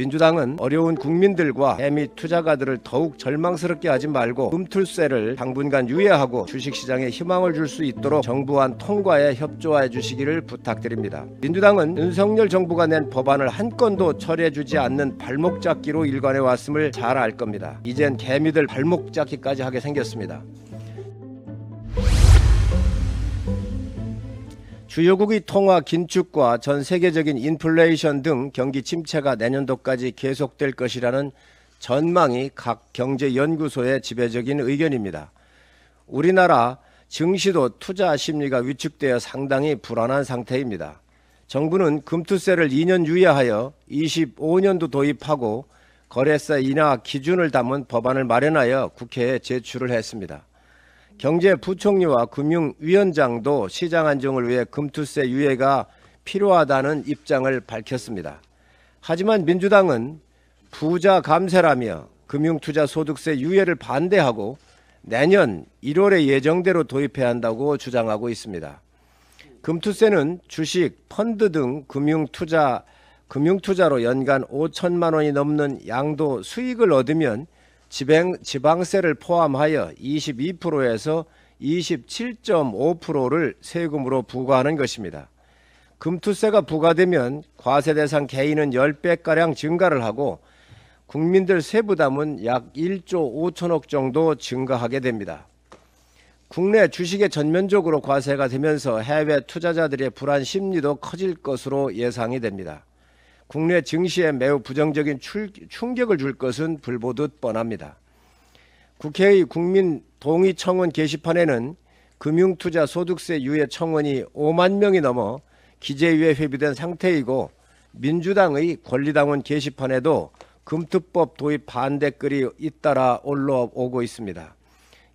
민주당은 어려운 국민들과 개미 투자가들을 더욱 절망스럽게 하지 말고 금투세를 당분간 유예하고 주식시장에 희망을 줄 수 있도록 정부안 통과에 협조해 주시기를 부탁드립니다. 민주당은 윤석열 정부가 낸 법안을 한 건도 처리해주지 않는 발목 잡기로 일관해 왔음을 잘 알 겁니다. 이젠 개미들 발목 잡기까지 하게 생겼습니다. 주요국의 통화 긴축과 전 세계적인 인플레이션 등 경기 침체가 내년도까지 계속될 것이라는 전망이 각 경제연구소의 지배적인 의견입니다. 우리나라 증시도 투자 심리가 위축되어 상당히 불안한 상태입니다. 정부는 금투세를 2년 유예하여 25년도 도입하고 거래세 인하 기준을 담은 법안을 마련하여 국회에 제출을 했습니다. 경제부총리와 금융위원장도 시장 안정을 위해 금투세 유예가 필요하다는 입장을 밝혔습니다. 하지만 민주당은 부자 감세라며 금융투자소득세 유예를 반대하고 내년 1월에 예정대로 도입해야 한다고 주장하고 있습니다. 금투세는 주식, 펀드 등 금융투자로 연간 5천만 원이 넘는 양도 수익을 얻으면 지방세를 포함하여 22%에서 27.5%를 세금으로 부과하는 것입니다. 금투세가 부과되면 과세 대상 개인은 10배가량 증가를 하고 국민들 세부담은 약 1조 5천억 정도 증가하게 됩니다. 국내 주식에 전면적으로 과세가 되면서 해외 투자자들의 불안 심리도 커질 것으로 예상이 됩니다. 국내 증시에 매우 부정적인 충격을 줄 것은 불보듯 뻔합니다. 국회의 국민동의청원 게시판에는 금융투자 소득세 유예 청원이 5만 명이 넘어 기재위에 회부된 상태이고 민주당의 권리당원 게시판에도 금투법 도입 반대 글이 잇따라 올라오고 있습니다.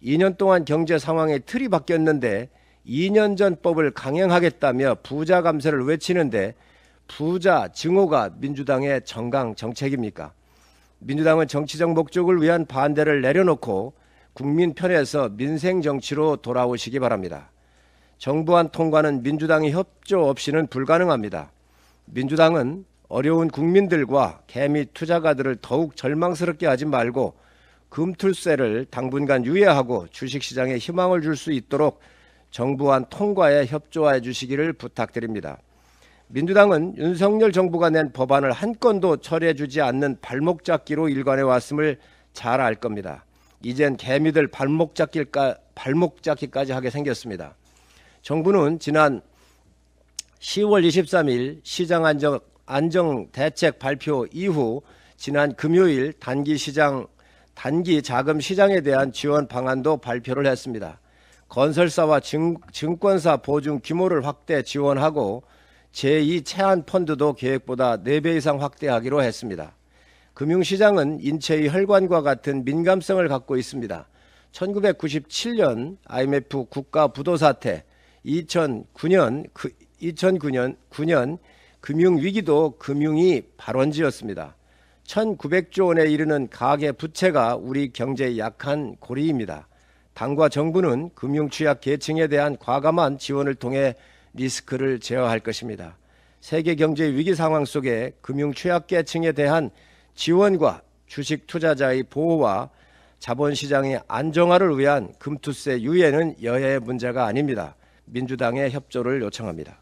2년 동안 경제 상황의 틀이 바뀌었는데 2년 전 법을 강행하겠다며 부자 감세를 외치는데 부자 증오가 민주당의 정강 정책입니까? 민주당은 정치적 목적을 위한 반대를 내려놓고 국민 편에서 민생 정치로 돌아오시기 바랍니다. 정부안 통과는 민주당의 협조 없이는 불가능합니다. 민주당은 어려운 국민들과 개미 투자가들을 더욱 절망스럽게 하지 말고 금투세를 당분간 유예하고 주식시장에 희망을 줄 수 있도록 정부안 통과에 협조해 주시기를 부탁드립니다. 민주당은 윤석열 정부가 낸 법안을 한 건도 처리해주지 않는 발목 잡기로 일관해 왔음을 잘 알 겁니다. 이젠 개미들 발목 잡기까지 하게 생겼습니다. 정부는 지난 10월 23일 시장 안정 대책 발표 이후 지난 금요일 단기 자금 시장에 대한 지원 방안도 발표를 했습니다. 건설사와 증권사 보증 규모를 확대 지원하고 제2 채안펀드도 계획보다 4배 이상 확대하기로 했습니다. 금융시장은 인체의 혈관과 같은 민감성을 갖고 있습니다. 1997년 IMF 국가부도사태, 2009년 금융위기도 금융이 발원지였습니다. 1900조 원에 이르는 가계 부채가 우리 경제의 약한 고리입니다. 당과 정부는 금융취약 계층에 대한 과감한 지원을 통해 리스크를 제어할 것입니다. 세계 경제 위기 상황 속에 금융 취약계층에 대한 지원과 주식 투자자의 보호와 자본시장의 안정화를 위한 금투세 유예는 여야의 문제가 아닙니다. 민주당의 협조를 요청합니다.